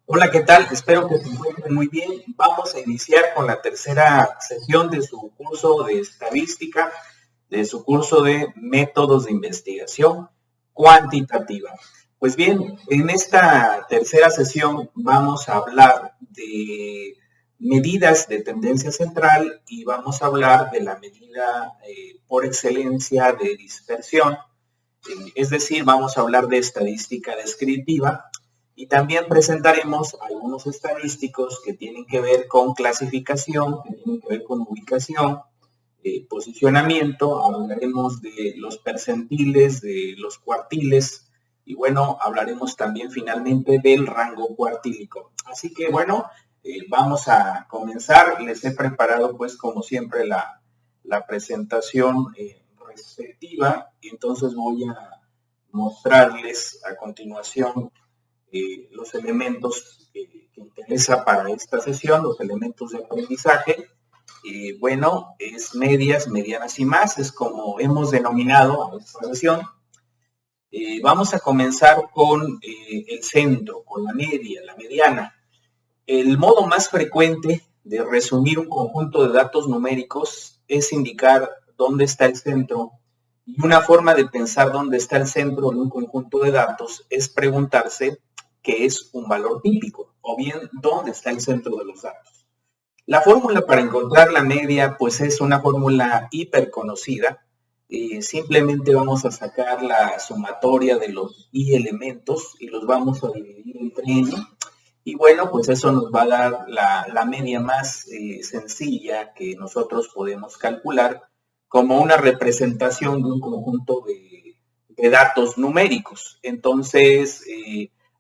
Hola, ¿qué tal? Espero que se encuentren muy bien. Vamos a iniciar con la tercera sesión de su curso de estadística, de su curso de métodos de investigación cuantitativa. Pues bien, en esta tercera sesión vamos a hablar de medidas de tendencia central y vamos a hablar de la medida por excelencia de dispersión. Es decir, vamos a hablar de estadística descriptiva y también presentaremos algunos estadísticos que tienen que ver con clasificación, que tienen que ver con ubicación, posicionamiento, hablaremos de los percentiles, de los cuartiles y bueno, hablaremos también finalmente del rango cuartílico. Así que bueno, vamos a comenzar. Les he preparado pues como siempre la presentación respectiva y entonces voy a mostrarles a continuación los elementos que interesa para esta sesión, los elementos de aprendizaje. Bueno, es medias, medianas y más, es como hemos denominado a esta sesión. Vamos a comenzar con el centro, con la media, la mediana. El modo más frecuente de resumir un conjunto de datos numéricos es indicar dónde está el centro. Y una forma de pensar dónde está el centro de un conjunto de datos es preguntarse qué es un valor típico, o bien dónde está el centro de los datos. La fórmula para encontrar la media, pues es una fórmula hiper conocida. Simplemente vamos a sacar la sumatoria de los i elementos y los vamos a dividir entre n. Y bueno, pues eso nos va a dar la media más sencilla que nosotros podemos calcular como una representación de un conjunto de datos numéricos. Entonces,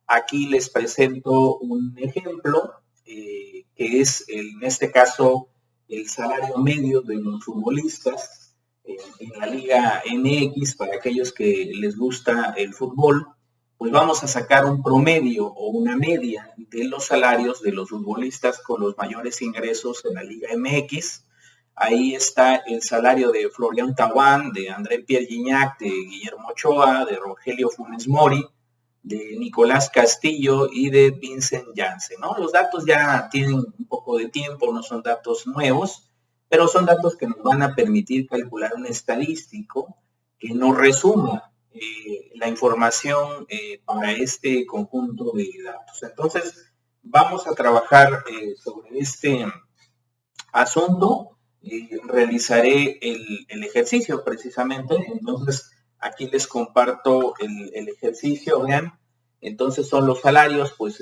aquí les presento un ejemplo que es, en este caso, el salario medio de los futbolistas en la Liga MX, para aquellos que les gusta el fútbol. Pues vamos a sacar un promedio o una media de los salarios de los futbolistas con los mayores ingresos en la Liga MX. Ahí está el salario de Florian Thauvin, de André Pierre Gignac, de Guillermo Ochoa, de Rogelio Funes Mori, de Nicolás Castillo y de Vincent Janssen, ¿no? Los datos ya tienen un poco de tiempo, no son datos nuevos, pero son datos que nos van a permitir calcular un estadístico que nos resuma la información para este conjunto de datos. Entonces, vamos a trabajar sobre este asunto. Realizaré el ejercicio precisamente. Entonces, aquí les comparto el ejercicio. Vean, entonces son los salarios, pues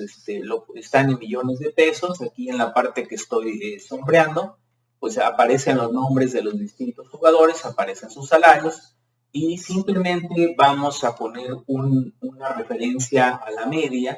están en millones de pesos. Aquí en la parte que estoy sombreando, pues aparecen los nombres de los distintos jugadores, aparecen sus salarios y simplemente vamos a poner una referencia a la media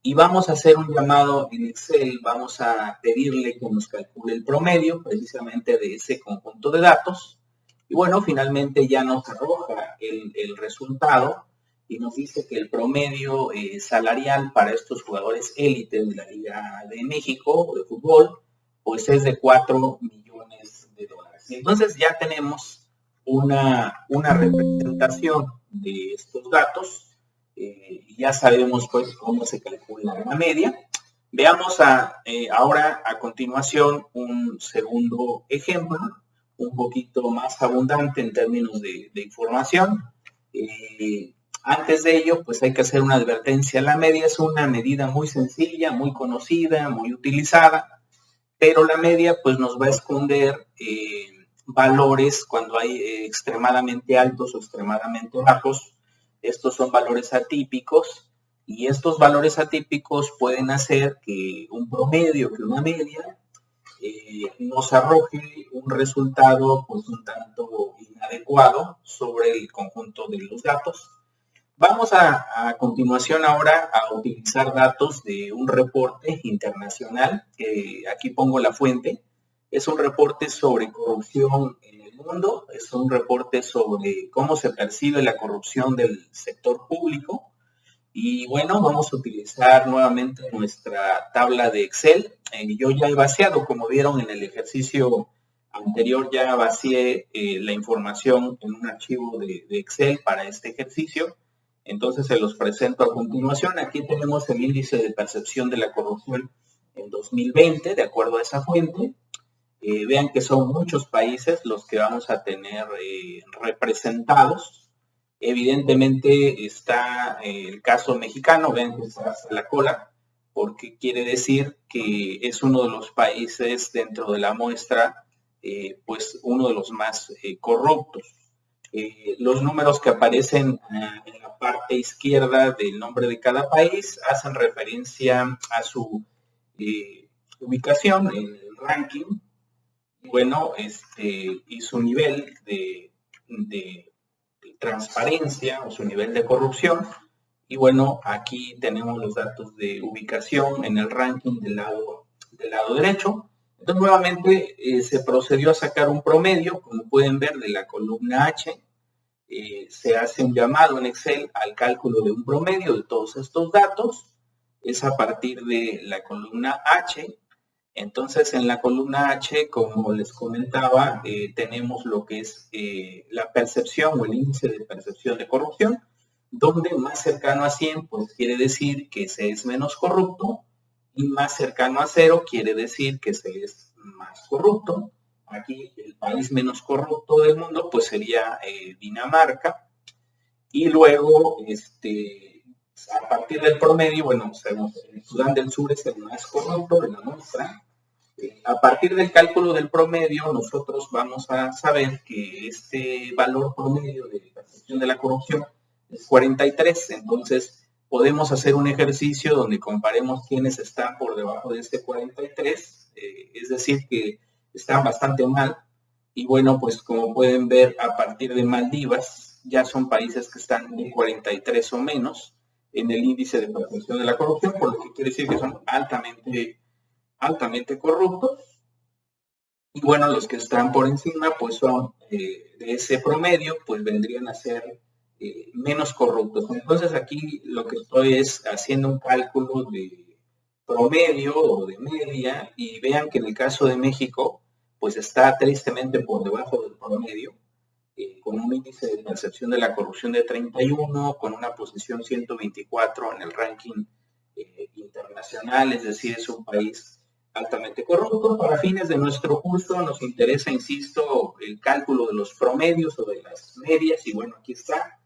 y vamos a hacer un llamado en Excel. Vamos a pedirle que nos calcule el promedio precisamente de ese conjunto de datos y bueno, finalmente ya nos arroja el resultado y nos dice que el promedio salarial para estos jugadores élite de la Liga de México de fútbol pues es de 4 millones de dólares. Entonces ya tenemos una representación de estos datos. Ya sabemos pues cómo se calcula la media. Veamos ahora a continuación un segundo ejemplo, un poquito más abundante en términos de información. Antes de ello, pues hay que hacer una advertencia. La media es una medida muy sencilla, muy conocida, muy utilizada, pero la media pues nos va a esconder valores cuando hay extremadamente altos o extremadamente bajos. Estos son valores atípicos y estos valores atípicos pueden hacer que un promedio, que una media, nos arroje un resultado pues un tanto inadecuado sobre el conjunto de los datos. Vamos a continuación ahora a utilizar datos de un reporte internacional. Aquí pongo la fuente. Es un reporte sobre corrupción en el mundo. Es un reporte sobre cómo se percibe la corrupción del sector público. Y bueno, vamos a utilizar nuevamente nuestra tabla de Excel. Yo ya he vaciado, como vieron en el ejercicio anterior, ya vacié la información en un archivo de Excel para este ejercicio. Entonces se los presento a continuación. Aquí tenemos el índice de percepción de la corrupción en 2020, de acuerdo a esa fuente. Vean que son muchos países los que vamos a tener representados. Evidentemente está el caso mexicano, vean que está hasta la cola, porque quiere decir que es uno de los países dentro de la muestra, pues uno de los más corruptos. Los números que aparecen en la parte izquierda del nombre de cada país hacen referencia a su ubicación en el ranking, bueno, y su nivel de transparencia o su nivel de corrupción. Y bueno, aquí tenemos los datos de ubicación en el ranking del lado derecho. Entonces, nuevamente se procedió a sacar un promedio, como pueden ver, de la columna H. Se hace un llamado en Excel al cálculo de un promedio de todos estos datos. Es a partir de la columna H. Entonces, en la columna H, como les comentaba, tenemos lo que es la percepción o el índice de percepción de corrupción, donde más cercano a 100, pues quiere decir que se es menos corrupto, y más cercano a 0 quiere decir que se es más corrupto. Aquí el país menos corrupto del mundo, pues sería Dinamarca. Y luego, a partir del promedio, bueno, sabemos que el Sudán del Sur es el más corrupto de la muestra. A partir del cálculo del promedio, nosotros vamos a saber que este valor promedio de percepción de la corrupción es 43. Entonces, podemos hacer un ejercicio donde comparemos quiénes están por debajo de este 43, es decir, que están bastante mal. Y bueno, pues como pueden ver, a partir de Maldivas, ya son países que están de 43 o menos en el índice de percepción de la corrupción, por lo que quiere decir que son altamente corruptos. Y bueno, los que están por encima, pues son de ese promedio, pues vendrían a ser menos corruptos. Entonces aquí lo que estoy es haciendo un cálculo de promedio o de media, y vean que en el caso de México, pues está tristemente por debajo del promedio, con un índice de percepción de la corrupción de 31, con una posición 124 en el ranking internacional, es decir, es un país altamente corrupto. Para fines de nuestro curso nos interesa, insisto, el cálculo de los promedios o de las medias, y bueno, aquí está.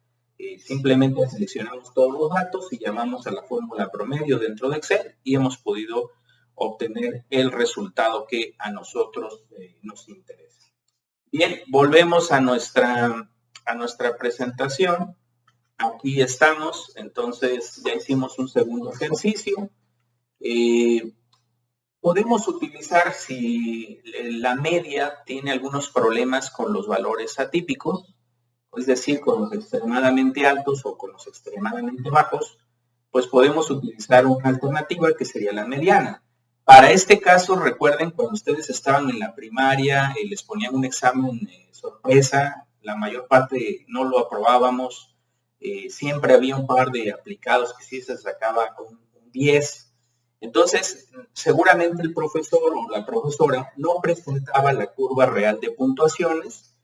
Simplemente seleccionamos todos los datos y llamamos a la fórmula promedio dentro de Excel y hemos podido obtener el resultado que a nosotros nos interesa. Bien, volvemos a nuestra presentación. Aquí estamos, entonces ya hicimos un segundo ejercicio. Podemos utilizar, si la media tiene algunos problemas con los valores atípicos, es decir, con los extremadamente altos o con los extremadamente bajos, pues podemos utilizar una alternativa que sería la mediana. Para este caso, recuerden, cuando ustedes estaban en la primaria, les ponían un examen sorpresa, la mayor parte no lo aprobábamos, siempre había un par de aplicados que sí se sacaba con un 10. Entonces, seguramente el profesor o la profesora no presentaba la curva real de puntuaciones,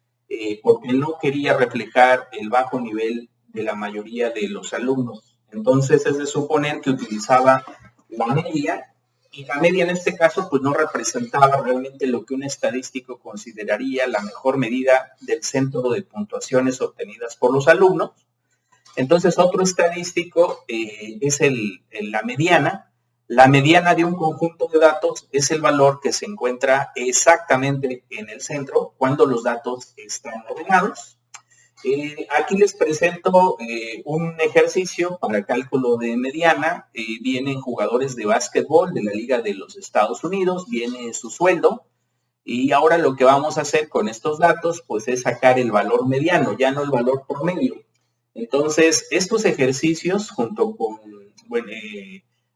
porque no quería reflejar el bajo nivel de la mayoría de los alumnos. Entonces es de suponer que utilizaba la media, y la media en este caso pues no representaba realmente lo que un estadístico consideraría la mejor medida del centro de puntuaciones obtenidas por los alumnos. Entonces otro estadístico es la mediana. La mediana de un conjunto de datos es el valor que se encuentra exactamente en el centro cuando los datos están ordenados. Aquí les presento un ejercicio para cálculo de mediana. Vienen jugadores de básquetbol de la Liga de los Estados Unidos, viene su sueldo, y ahora lo que vamos a hacer con estos datos pues es sacar el valor mediano, ya no el valor promedio. Entonces, estos ejercicios junto con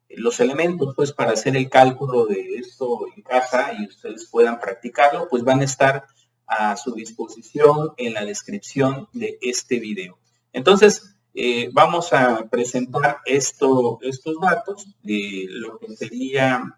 los elementos pues para hacer el cálculo de esto en casa y ustedes puedan practicarlo, pues van a estar a su disposición en la descripción de este video. Entonces, vamos a presentar estos datos de lo que serían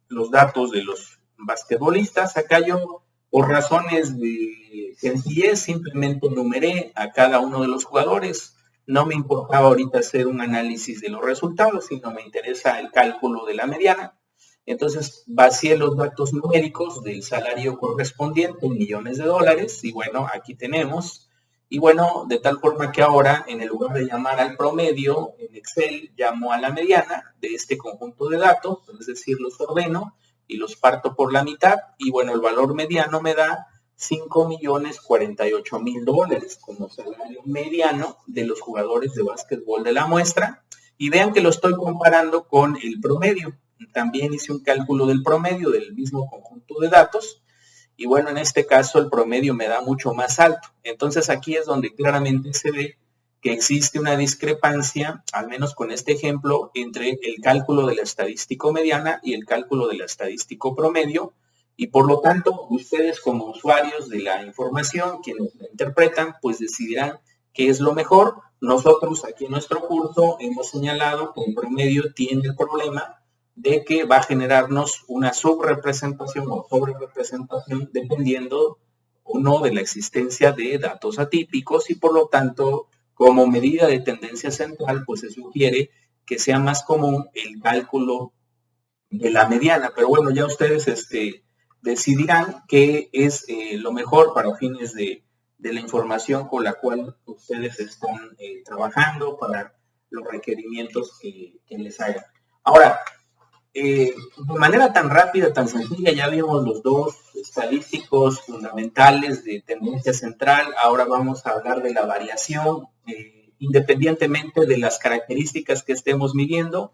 los datos de los basquetbolistas. Acá yo, por razones de sencillez, simplemente numeré a cada uno de los jugadores. no me importaba ahorita hacer un análisis de los resultados, sino me interesa el cálculo de la mediana. Entonces vacié los datos numéricos del salario correspondiente en millones de dólares y bueno, aquí tenemos. Y bueno, de tal forma que ahora en el lugar de llamar al promedio, en Excel llamo a la mediana de este conjunto de datos, es decir, los ordeno y los parto por la mitad y bueno, el valor mediano me da $5,048,000 como salario mediano de los jugadores de básquetbol de la muestra. Y vean que lo estoy comparando con el promedio. También hice un cálculo del promedio del mismo conjunto de datos. Y bueno, en este caso el promedio me da mucho más alto. Entonces aquí es donde claramente se ve que existe una discrepancia, al menos con este ejemplo, entre el cálculo de la estadística mediana y el cálculo de la estadística promedio. Y por lo tanto, ustedes como usuarios de la información, quienes la interpretan, pues decidirán qué es lo mejor. Nosotros aquí en nuestro curso hemos señalado que el promedio tiene el problema de que va a generarnos una subrepresentación o sobrerepresentación dependiendo o no de la existencia de datos atípicos y por lo tanto, como medida de tendencia central, pues se sugiere que sea más común el cálculo de la mediana. Pero bueno, ya ustedes decidirán qué es lo mejor para fines de la información con la cual ustedes están trabajando para los requerimientos que les hagan. Ahora, de manera tan rápida, tan sencilla, ya vimos los dos estadísticos fundamentales de tendencia central. Ahora vamos a hablar de la variación, independientemente de las características que estemos midiendo.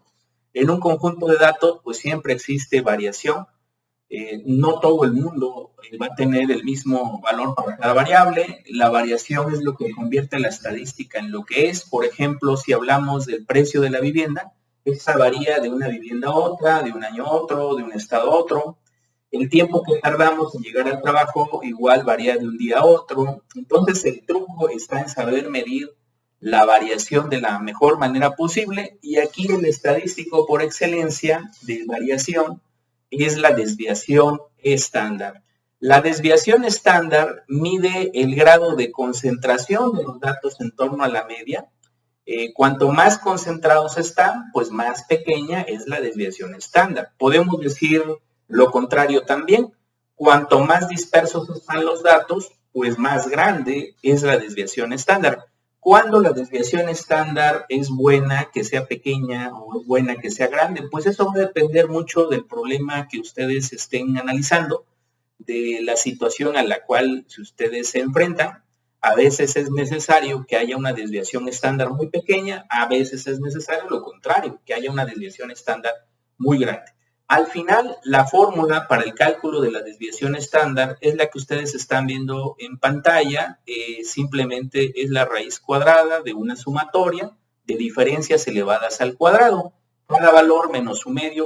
En un conjunto de datos, pues siempre existe variación. No todo el mundo va a tener el mismo valor para cada variable. La variación es lo que convierte la estadística en lo que es. Por ejemplo, si hablamos del precio de la vivienda, esa varía de una vivienda a otra, de un año a otro, de un estado a otro. El tiempo que tardamos en llegar al trabajo igual varía de un día a otro. Entonces el truco está en saber medir la variación de la mejor manera posible y aquí el estadístico por excelencia de variación es la desviación estándar. La desviación estándar mide el grado de concentración de los datos en torno a la media. Cuanto más concentrados están, pues más pequeña es la desviación estándar. Podemos decir lo contrario también. Cuanto más dispersos están los datos, pues más grande es la desviación estándar. ¿Cuándo la desviación estándar es buena que sea pequeña o es buena que sea grande? Pues eso va a depender mucho del problema que ustedes estén analizando, de la situación a la cual ustedes se enfrentan. A veces es necesario que haya una desviación estándar muy pequeña, a veces es necesario lo contrario, que haya una desviación estándar muy grande. Al final, la fórmula para el cálculo de la desviación estándar es la que ustedes están viendo en pantalla. Simplemente es la raíz cuadrada de una sumatoria de diferencias elevadas al cuadrado. Cada valor menos su media,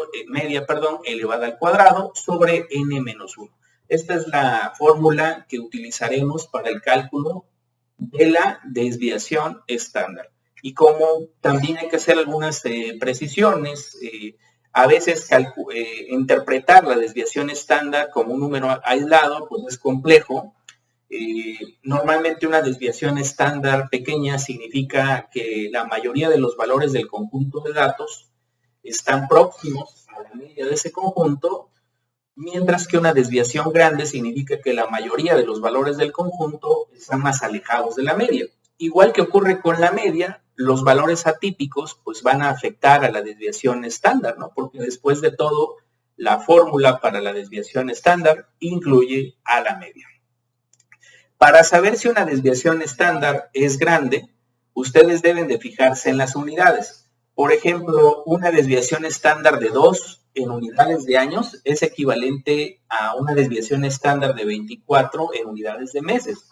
elevada al cuadrado sobre n menos 1. Esta es la fórmula que utilizaremos para el cálculo de la desviación estándar. Y como también hay que hacer algunas precisiones, a veces interpretar la desviación estándar como un número aislado, pues es complejo. Normalmente una desviación estándar pequeña significa que la mayoría de los valores del conjunto de datos están próximos a la media de ese conjunto, mientras que una desviación grande significa que la mayoría de los valores del conjunto están más alejados de la media. Igual que ocurre con la media, los valores atípicos pues van a afectar a la desviación estándar, ¿no? Porque después de todo, la fórmula para la desviación estándar incluye a la media. Para saber si una desviación estándar es grande, ustedes deben de fijarse en las unidades. Por ejemplo, una desviación estándar de 2 en unidades de años es equivalente a una desviación estándar de 24 en unidades de meses.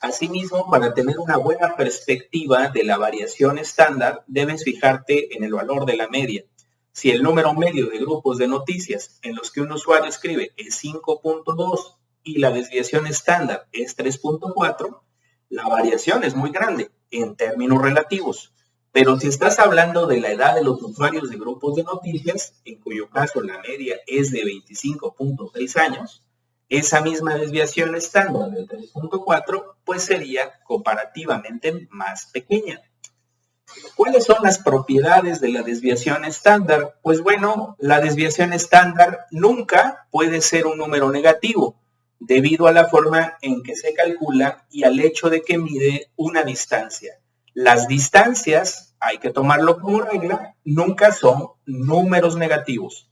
Asimismo, para tener una buena perspectiva de la variación estándar, debes fijarte en el valor de la media. Si el número medio de grupos de noticias en los que un usuario escribe es 5.2 y la desviación estándar es 3.4, la variación es muy grande en términos relativos. Pero si estás hablando de la edad de los usuarios de grupos de noticias, en cuyo caso la media es de 25.6 años, esa misma desviación estándar de 3.4 pues sería comparativamente más pequeña. ¿Cuáles son las propiedades de la desviación estándar? Pues bueno, la desviación estándar nunca puede ser un número negativo, debido a la forma en que se calcula y al hecho de que mide una distancia. Las distancias, hay que tomarlo como regla, nunca son números negativos.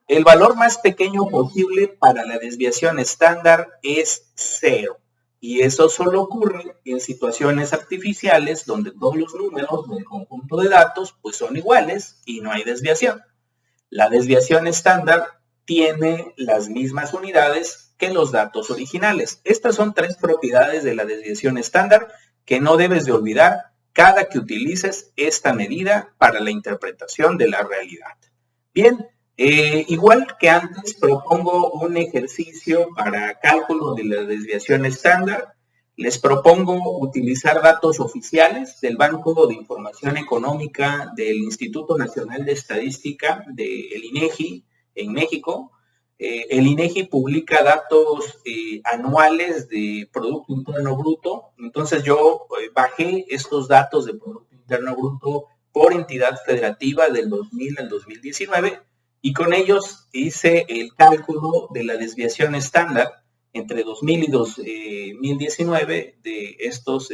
El valor más pequeño posible para la desviación estándar es 0. Y eso solo ocurre en situaciones artificiales donde todos los números del conjunto de datos pues son iguales y no hay desviación. La desviación estándar tiene las mismas unidades que los datos originales. Estas son 3 propiedades de la desviación estándar que no debes de olvidar cada que utilices esta medida para la interpretación de la realidad. Bien, igual que antes, propongo un ejercicio para cálculo de la desviación estándar. Les propongo utilizar datos oficiales del Banco de Información Económica del Instituto Nacional de Estadística del INEGI en México. El INEGI publica datos anuales de Producto Interno Bruto. Entonces yo bajé estos datos de Producto Interno Bruto por entidad federativa del 2000 al 2019 y con ellos hice el cálculo de la desviación estándar entre 2000 y 2019 de estos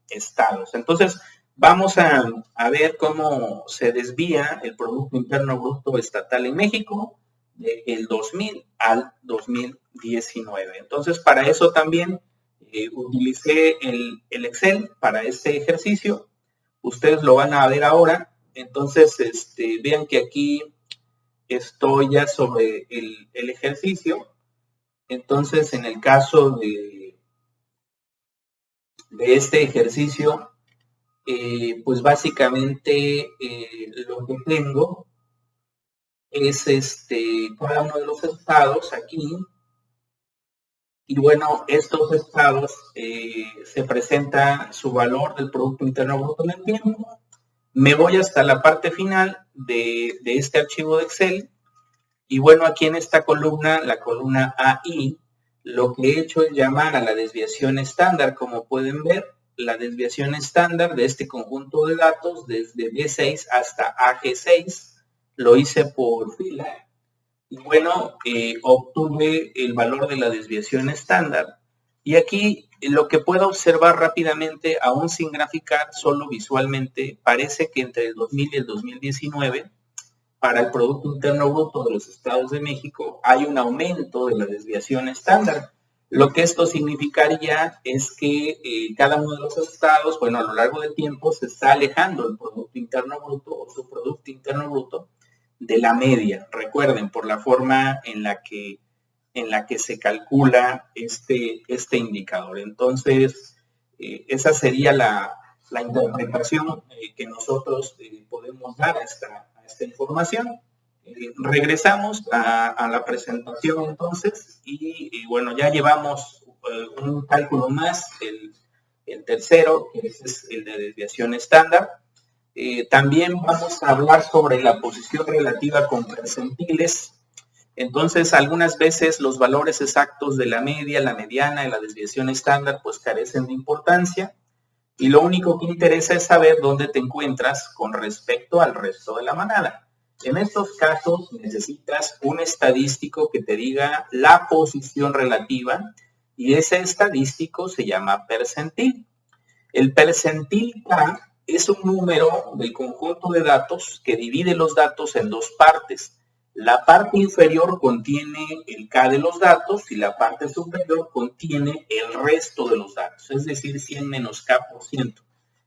estados. Entonces, vamos a ver cómo se desvía el Producto Interno Bruto estatal en México del 2000 al 2019. Entonces, para eso también utilicé el Excel para este ejercicio. Ustedes lo van a ver ahora. Entonces, vean que aquí estoy ya sobre el ejercicio. Entonces, en el caso de este ejercicio, pues básicamente lo que tengo es cada uno de los estados aquí. Y bueno, estos estados se presenta su valor del Producto Interno Bruto en el tiempo. Me voy hasta la parte final de este archivo de Excel. Y bueno, aquí en esta columna, la columna AI, lo que he hecho es llamar a la desviación estándar. Como pueden ver, la desviación estándar de este conjunto de datos desde B6 hasta AG6 lo hice por fila. Y bueno, obtuve el valor de la desviación estándar. Y aquí lo que puedo observar rápidamente, aún sin graficar, solo visualmente, parece que entre el 2000 y el 2019, para el Producto Interno Bruto de los Estados de México, hay un aumento de la desviación estándar. Lo que esto significaría es que cada uno de los estados, bueno, a lo largo del tiempo se está alejando el Producto Interno Bruto o su Producto Interno Bruto de la media. Recuerden, por la forma en la que se calcula este indicador. Entonces, esa sería la interpretación que nosotros podemos dar a esta información. Regresamos a la presentación entonces y bueno, ya llevamos un cálculo más, el tercero, que es el de desviación estándar. También vamos a hablar sobre la posición relativa con percentiles. Entonces, algunas veces los valores exactos de la media, la mediana y la desviación estándar pues carecen de importancia y lo único que interesa es saber dónde te encuentras con respecto al resto de la manada. En estos casos necesitas un estadístico que te diga la posición relativa y ese estadístico se llama percentil. El percentil K es un número del conjunto de datos que divide los datos en dos partes. La parte inferior contiene el K de los datos y la parte superior contiene el resto de los datos, es decir, 100 menos K%,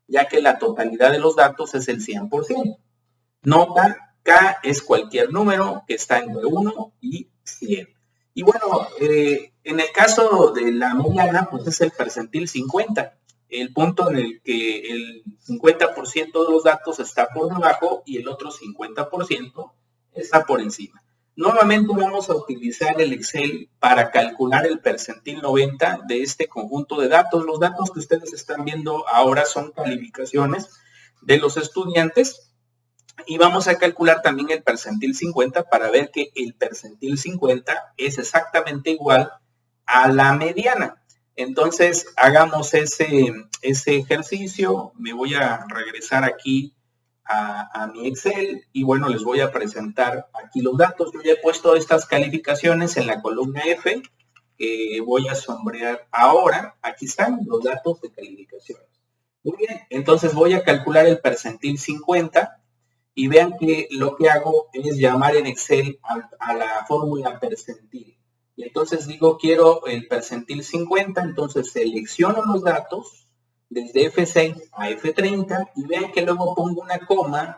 ya que la totalidad de los datos es el 100%. Nota, K es cualquier número que está entre 1 y 100. Y bueno, en el caso de la mediana, pues es el percentil 50. El punto en el que el 50% de los datos está por debajo y el otro 50% está por encima. Nuevamente vamos a utilizar el Excel para calcular el percentil 90 de este conjunto de datos. Los datos que ustedes están viendo ahora son calificaciones de los estudiantes y vamos a calcular también el percentil 50 para ver que el percentil 50 es exactamente igual a la mediana. Entonces, hagamos ese ejercicio. Me voy a regresar aquí a mi Excel y bueno, les voy a presentar aquí los datos. Yo ya he puesto estas calificaciones en la columna F. Voy a sombrear ahora. Aquí están los datos de calificaciones. Muy bien, entonces voy a calcular el percentil 50 y vean que lo que hago es llamar en Excel a la fórmula percentil. Y entonces digo, quiero el percentil 50, entonces selecciono los datos desde F6 a F30 y vean que luego pongo una coma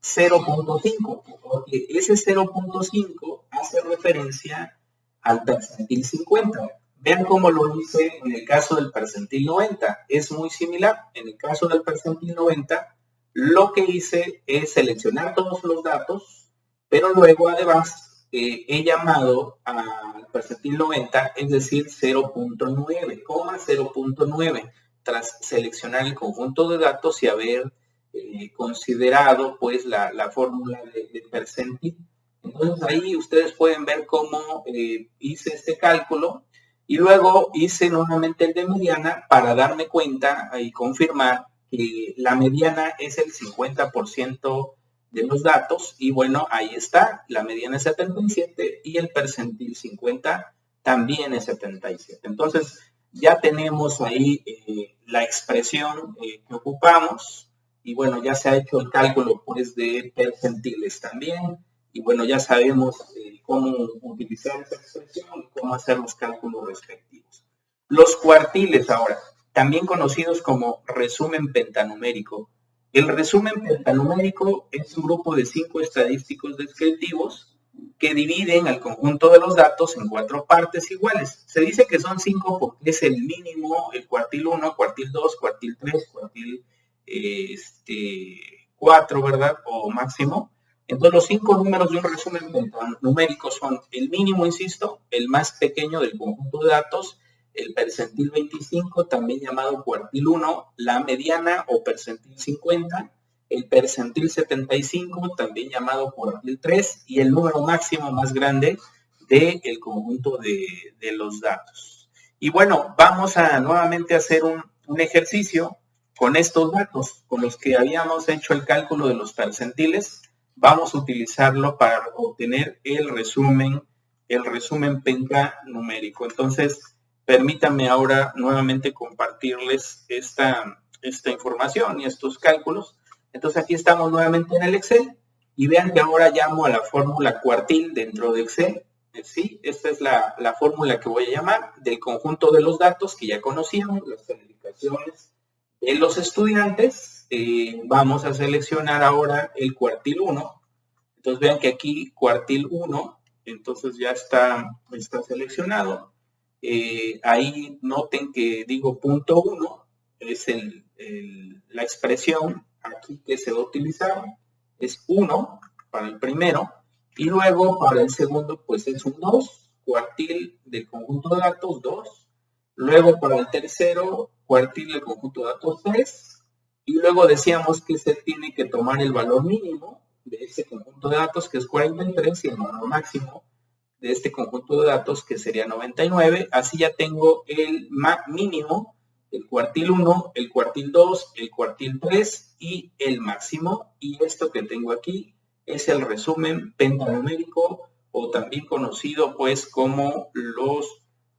0.5, porque ese 0.5 hace referencia al percentil 50. Vean cómo lo hice en el caso del percentil 90. Es muy similar. En el caso del percentil 90, lo que hice es seleccionar todos los datos, pero luego además he llamado al percentil 90, es decir, 0.9, 0.9, tras seleccionar el conjunto de datos y haber considerado pues la fórmula de percentil. Entonces ahí ustedes pueden ver cómo hice este cálculo y luego hice nuevamente el de mediana para darme cuenta y confirmar que la mediana es el 50% de los datos y bueno, ahí está, la mediana es 77 y el percentil 50 también es 77. Entonces ya tenemos ahí la expresión que ocupamos y bueno, ya se ha hecho el cálculo pues de percentiles también y bueno, ya sabemos cómo utilizar esa expresión y cómo hacer los cálculos respectivos. Los cuartiles ahora, también conocidos como resumen pentanumérico. El resumen pentanumérico es un grupo de 5 estadísticos descriptivos que dividen al conjunto de los datos en 4 partes iguales. Se dice que son 5 porque es el mínimo, el cuartil 1, cuartil 2, cuartil 3, cuartil 4, ¿verdad? O máximo. Entonces, los 5 números de un resumen pentanumérico son el mínimo, insisto, el más pequeño del conjunto de datos, el percentil 25, también llamado cuartil 1, la mediana o percentil 50, el percentil 75, también llamado cuartil 3, y el número máximo más grande del conjunto de los datos. Y bueno, vamos a nuevamente hacer un ejercicio con estos datos, con los que habíamos hecho el cálculo de los percentiles. Vamos a utilizarlo para obtener el resumen pentanumérico. Entonces, permítanme ahora nuevamente compartirles esta información y estos cálculos. Entonces aquí estamos nuevamente en el Excel y vean que ahora llamo a la fórmula cuartil dentro de Excel. Sí, esta es la fórmula que voy a llamar del conjunto de los datos que ya conocíamos, las calificaciones de los estudiantes. Vamos a seleccionar ahora el cuartil 1. Entonces vean que aquí cuartil 1, entonces ya está seleccionado. Ahí noten que digo punto 1, es la expresión aquí que se va a utilizar, es 1 para el primero, y luego para el segundo pues es un 2, cuartil del conjunto de datos 2, luego para el tercero, cuartil del conjunto de datos 3, y luego decíamos que se tiene que tomar el valor mínimo de ese conjunto de datos que es 43 y el valor máximo de este conjunto de datos que sería 99, así ya tengo el mínimo, el cuartil 1, el cuartil 2, el cuartil 3 y el máximo, y esto que tengo aquí es el resumen pentanumérico o también conocido pues como los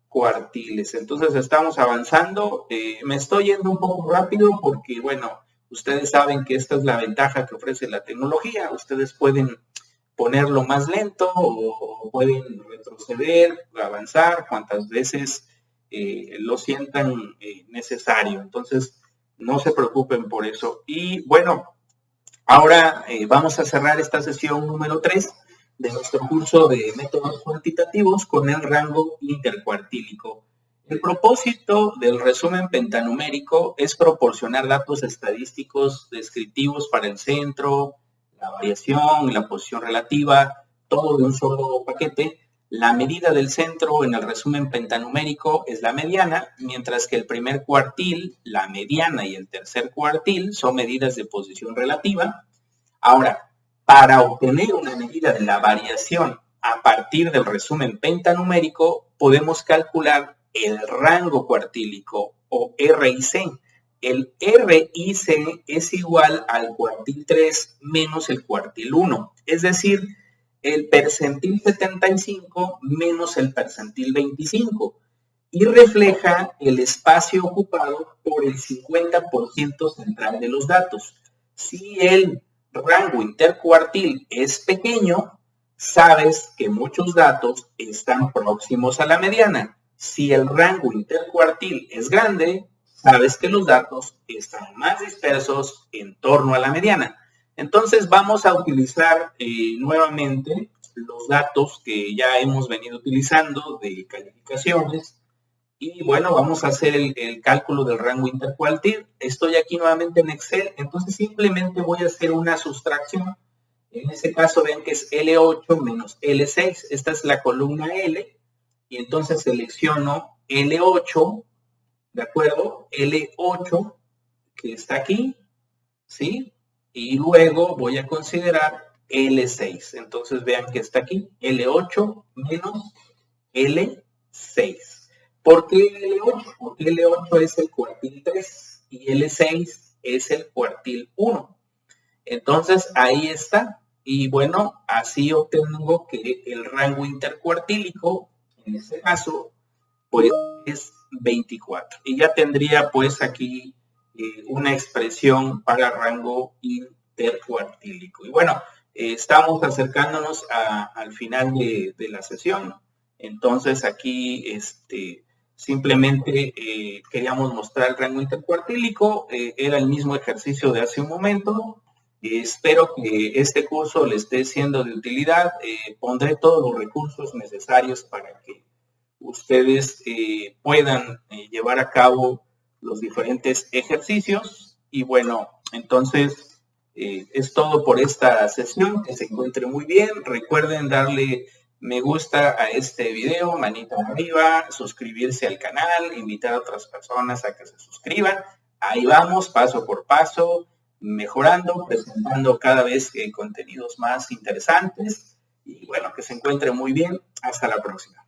cuartiles. Entonces estamos avanzando, me estoy yendo un poco rápido porque bueno, ustedes saben que esta es la ventaja que ofrece la tecnología, ustedes pueden ponerlo más lento o pueden retroceder, avanzar cuantas veces lo sientan necesario. Entonces, no se preocupen por eso. Y bueno, ahora vamos a cerrar esta sesión número 3 de nuestro curso de métodos cuantitativos con el rango intercuartílico. El propósito del resumen pentanumérico es proporcionar datos estadísticos descriptivos para el centro, la variación, la posición relativa, todo de un solo paquete. La medida del centro en el resumen pentanumérico es la mediana, mientras que el primer cuartil, la mediana y el tercer cuartil son medidas de posición relativa. Ahora, para obtener una medida de la variación a partir del resumen pentanumérico, podemos calcular el rango cuartílico o RIC. El RIC es igual al cuartil 3 menos el cuartil 1, es decir, el percentil 75 menos el percentil 25, y refleja el espacio ocupado por el 50% central de los datos. Si el rango intercuartil es pequeño, sabes que muchos datos están próximos a la mediana. Si el rango intercuartil es grande, sabes que los datos están más dispersos en torno a la mediana. Entonces vamos a utilizar nuevamente los datos que ya hemos venido utilizando de calificaciones. Y bueno, vamos a hacer el cálculo del rango intercuartil. Estoy aquí nuevamente en Excel, entonces simplemente voy a hacer una sustracción. En este caso ven que es L8 menos L6. Esta es la columna L. Y entonces selecciono L8, ¿de acuerdo? L8, que está aquí, ¿sí? Y luego voy a considerar L6. Entonces vean que está aquí, L8 menos L6. ¿Por qué L8? Porque L8 es el cuartil 3 y L6 es el cuartil 1. Entonces ahí está. Y bueno, así obtengo que el rango intercuartílico, en este caso, pues es 24. Y ya tendría pues aquí una expresión para rango intercuartílico. Y bueno, estamos acercándonos al final de la sesión. Entonces aquí simplemente queríamos mostrar el rango intercuartílico. Era el mismo ejercicio de hace un momento. Espero que este curso les esté siendo de utilidad. Pondré todos los recursos necesarios para que ustedes puedan llevar a cabo los diferentes ejercicios. Y bueno, entonces es todo por esta sesión. Que se encuentre muy bien. Recuerden darle me gusta a este video, manita arriba, suscribirse al canal, invitar a otras personas a que se suscriban. Ahí vamos, paso por paso, mejorando, presentando cada vez contenidos más interesantes. Y bueno, que se encuentre muy bien. Hasta la próxima.